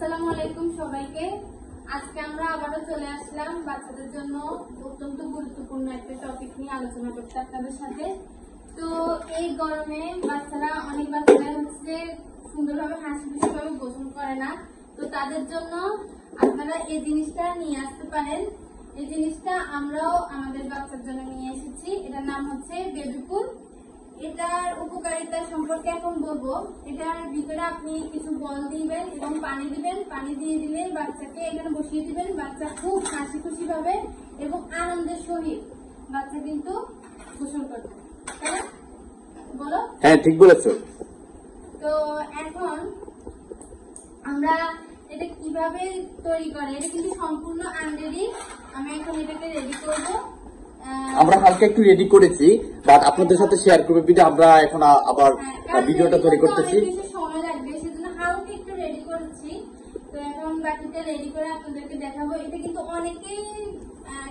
আসসালামু আলাইকুম সবাইকে। আজকে আমরা আবারও চলে আসলাম বাচ্চাদের জন্য অত্যন্ত গুরুত্বপূর্ণ একটা টপিক নিয়ে আলোচনা করতে আপনাদের সাথে। তো এই গরমে অনেক বাচ্চারা হচ্ছে সুন্দরভাবে হাসি খুশি ভাবে গোসল করে না। তো তাদের জন্য আপনারা এই জিনিসটা নিয়ে আসতে পারেন। এই জিনিসটা আমরাও আমাদের বাচ্চার জন্য নিয়ে এসেছি। এটার নাম হচ্ছে বেবি পুল। এটার উপকারিতা সম্পর্কে এখন বলবো। এটার ভিতরে আপনি কিছু বল দিবেন এবং পানি দিবেন। পানি দিয়ে দিলে বাচ্চাকে এখানে বসিয়ে দিবেন। বাচ্চা খুব হাসি খুশি ভাবে এবং আনন্দের সহিত বাচ্চা কিন্তু গোসল করবে। বলো? হ্যাঁ, ঠিক বলেছো। তো এখন আমরা এটা কিভাবে তৈরি করে, এটা কিন্তু সম্পূর্ণ আনরেডি। আমি এখন এটাকে রেডি করবো। আমরা হালকা একটু রেডি করেছি, বাট আপনাদের সাথে শেয়ার করবে ভিডিও। আমরা এখন আবার ভিডিওটা তৈরি করতেছি। সময় লাগবে, সেজন্য হালকা একটু রেডি করেছি। তো এখন বাকিটা রেডি করে আপনাদেরকে দেখাবো। এটা কিন্তু অনেকেই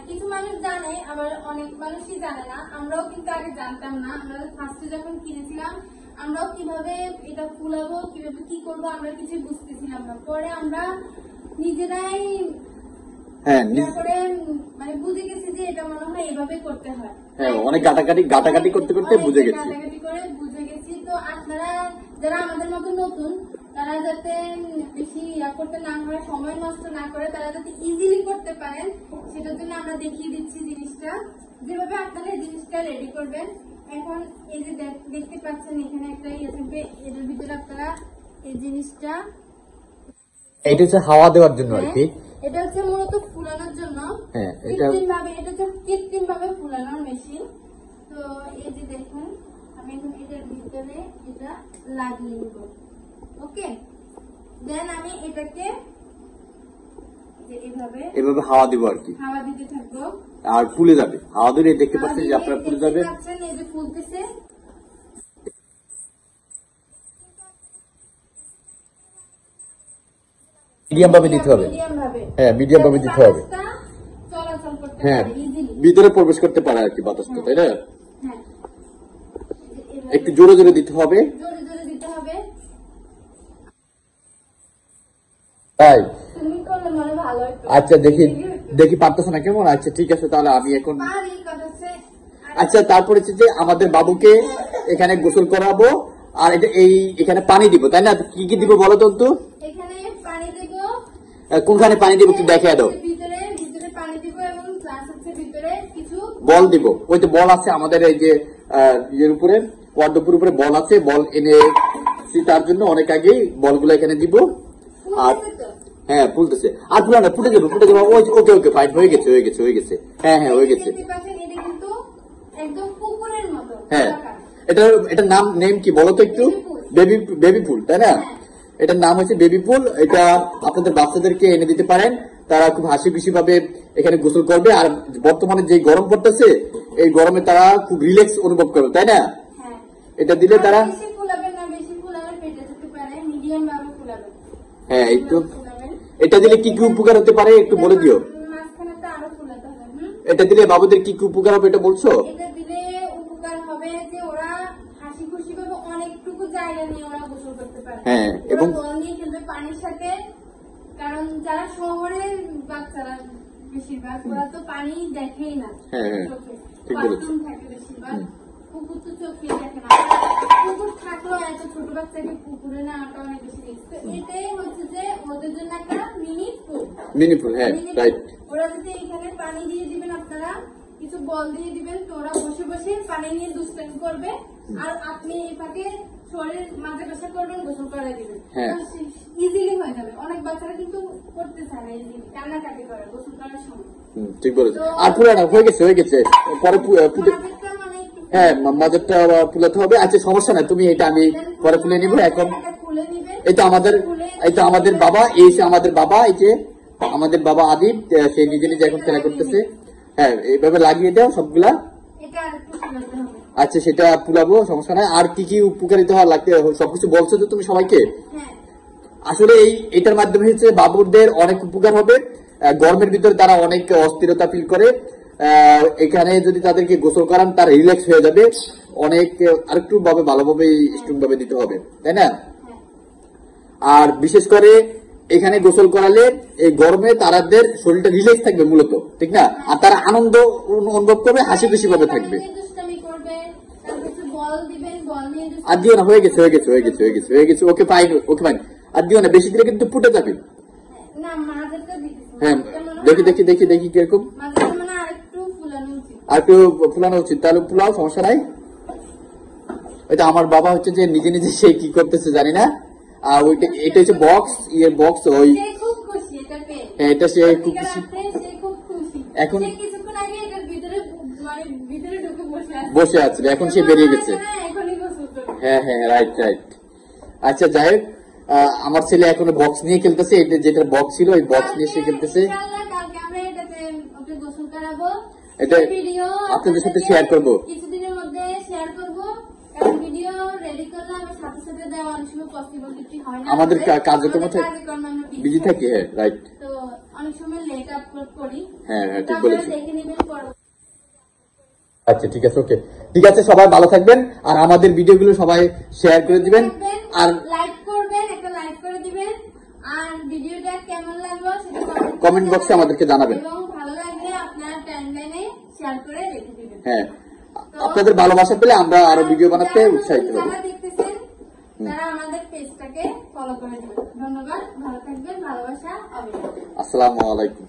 কিছু মানুষ জানে, আবার অনেক মানুষই জানে না। আমরাও কিন্তু আগে জানতাম না। আমরা ফার্স্টে যখন কিনেছিলাম আমরাও কিভাবে এটা ফুলাবো, কিভাবে কি করবো আমরা কিছু বুঝতেছিলাম না। পরে আমরা নিজেরাই মানে বুঝে গেছি যে এটা মনে হয় এভাবে করতে হয়। হ্যাঁ, অনেক গাটাগাটি করতে করতে বুঝে গেছি। তো আপনারা যারা আমাদের মতো নতুন, তারা যাতে বেশি করতে না হয়, সময় নষ্ট না করে, তারা যাতে ইজিলি করতে পারেন, সেটার জন্য আমরা দেখিয়ে দিচ্ছি জিনিসটা, যেভাবে আপনারা এই জিনিসটা রেডি করবেন। এখন এই যে দেখতে পাচ্ছেন এখানে একটা ইয়ে থাকবে, এটার ভিতরে আপনারা এই জিনিসটা, এটা হচ্ছে হাওয়া দেওয়ার জন্য আর কি। এটা হচ্ছে মূলত ফুলানোর জন্য। হ্যাঁ, এটা হচ্ছে কৃত্রিম ভাবে ফুলানোর মেশিন। তো এই যে দেখুন, আমি এখন এটার ভিতরে এটা লাগিয়ে নিব। ওকে, দেন আমি এটাকে এভাবে হাওয়া দিব আর কি। হাওয়া দিতে থাকবো আর ফুলে যাবে। হাওয়া দিলে দেখতে পাচ্ছেন যে আপনারা ফুলে যাবে। এই যে ফুলতেছে। মিডিয়াম ভাবে দিতে হবে। হ্যাঁ, মিডিয়াম ভাবে দিতে হবে। হ্যাঁ, ভিতরে প্রবেশ করতে পারে আর কি বাতাসটা, তাই না? একটু জোরে জোরে দিতে হবে। তাই? আচ্ছা, দেখি পারতেছে না কেমন। আচ্ছা, ঠিক আছে, তাহলে আমি এখন। আচ্ছা, তারপরে হচ্ছে যে আমাদের বাবুকে এখানে গোসল করাবো, আর এখানে পানি দিব, তাই না? কি কি দিব বলো তো একটু। কোনখানে পানি দিব একটু দেখে দাও। বল দিব, ওই তো বল আছে আমাদের এই যে ইয়ের উপরে, পর্দপুর উপরে বল আছে। বল এনে তার জন্য অনেক আগেই বলগুলো এখানে দিব। আর হ্যাঁ, ফুলতেছে। আর ফুলা না, ফুটে যাবে। ওকে ওকে, ফাইন, হয়ে গেছে। হ্যাঁ হ্যাঁ, হয়ে গেছে। হ্যাঁ, এটার নেম কি বলো তো একটু। বেবি পুল, তাই না? এটার নাম হচ্ছে বেবি পুল। এটা আপনাদের বাচ্চাদেরকে এনে দিতে পারেন। তারা খুব হাসি খুশি ভাবে এখানে গোসল করবে। আর বর্তমানে যে গরম পড়তেছে, এই গরমে তারা খুব রিল্যাক্স অনুভব করবে, তাই না? এটা দিলে তারা, হ্যাঁ, একটু এটা দিলে কি কি উপকার হতে পারে একটু বলে দিও। এটা দিলে বাবুদের কি কি উপকার হবে এটা বলছো? এটা দিলে উপকার হবে যে ওরা হাসি খুশি ভাবে অনেকটুকু জায়গা নিয়ে ওরা গোসল করতে পারে। হ্যাঁ, এবং বল নিয়ে খেলবে পানির সাথে। কারণ যারা শহরের বাচ্চারা বেশিরভাগ, ওরা তো পানি দেখেই না। হ্যাঁ, ঠিক বলেছো। থাকে বেশিরভাগ, পুকুর তো চোখে দেখে না। পুকুর থাকলেও এত ছোট বাচ্চাকে পুকুরে নেওয়াটা অনেক বেশি রিস্ক। এটাই হচ্ছে যে ওদের জন্য একটা মিনি পুল। হ্যাঁ, রাইট। ওরা যদি এখানে পানি দিয়ে দিবেন, আপনারা কিছু বল দিয়ে দিবেন, তো ওরা বসে বসে পানি নিয়ে দুষ্টামি করবে। আর আপনি এটাকে শরীরের মাঝে বসে করবেন, গোসল করে দিবেন। ইজিলি হয়ে যাবে। অনেক বাচ্চারা কিন্তু করতে চায় না, ইজিলি কান্নাকাটি করে গোসল করার সময়। ঠিক বলেছো। আর পুরানো হয়ে গেছে। পরে হ্যাঁ, মাঝেরটা ফুলাতে হবে। আচ্ছা, সমস্যা নাই, তুমি এটা আমি পরে ফুলে নিবো। এখন এই তো আমাদের বাবা, আমাদের বাবা আদিব, সে নিজে এখন খেলা করতেছে। হ্যাঁ, এইভাবে লাগিয়ে দাও সবগুলা। আচ্ছা, সেটা ফুলাবো, সমস্যা নাই। আর কি কি উপকারিতা লাগতে সবকিছু বলছো তো তুমি সবাইকে। আসলে এটার মাধ্যমে হচ্ছে বাবুদের অনেক উপকার হবে। গরমের ভিতরে তারা অনেক অস্থিরতা ফিল করে। এখানে যদি তাদেরকে গোসল করান, তারা রিল্যাক্স হয়ে যাবে অনেক। আরেকটু ভালোভাবে স্ট্রং ভাবে দিতে হবে, তাই না? আর বিশেষ করে এখানে গোসল করালে এই গরমে তাদের শরীরটা রিল্যাক্স থাকবে মূলত, ঠিক না? আর তারা আনন্দ অনুভব করবে, হাসি খুশি ভাবে থাকবে। আর দিও না, হয়ে গেছে। Okay fine. আর দিও না, বেশি দিলে কিন্তু ফুটে যাবে। হ্যাঁ, দেখি কিরকম। আর একটু ফুলানো উচিত, তাহলে ফুলাও, সমস্যা নাই। ওইটা আমার বাবা হচ্ছে যে নিজে নিজে সে কি করতেছে জানি না। আর ওইটা, এটা হচ্ছে বক্স, ইয়ের বক্স। ওই এটা সে খুব খুশি এখন, বসে আছে এখন, সে বেরিয়ে গেছে। হ্যাঁ, রাইট। আচ্ছা, যাই হোক, আমার ছেলে এখনো বক্স নিয়ে খেলতেছে। এটা যেটা বক্স ছিল, ওই বক্স নিয়ে সে খেলতেছে। এটা আপনাদের সাথে শেয়ার করবো, কিছুদিনের মধ্যে শেয়ার করবো। ভিডিও রেডি করলে আমি সাথে সাথে দেওয়া অনেক সময় পসিবল হয় না, আমাদের কার্যক্রম বিজি থাকি। হ্যাঁ, রাইট। তো অনেক সময় লেট আপলোড করি। হ্যাঁ, ঠিক বলেছেন। দেখে নেবেন পর। আচ্ছা, ঠিক আছে, ওকে, ঠিক আছে। সবাই ভালো থাকবেন, আর আমাদের ভিডিওগুলো সবাই শেয়ার করে দিবেন, আর লাইক করবেন, একটা লাইক করে দিবেন। আর ভিডিওটা কেমন লাগলো সেটা কমেন্ট বক্সে আমাদেরকে জানাবেন, এবং ভালো লাগলে আপনার টাইমলাইনে শেয়ার করে রেখে দিবেন। হ্যাঁ, আপনাদের ভালোবাসা পেলে আমরা আরো ভিডিও বানাতে উৎসাহিত হব। যারা দেখতেছেন তারা আমাদের পেজটাকে ফলো করে দিবেন। ধন্যবাদ, ভালো থাকবেন, ভালোবাসা, অভিনন্দন। আসসালামু আলাইকুম।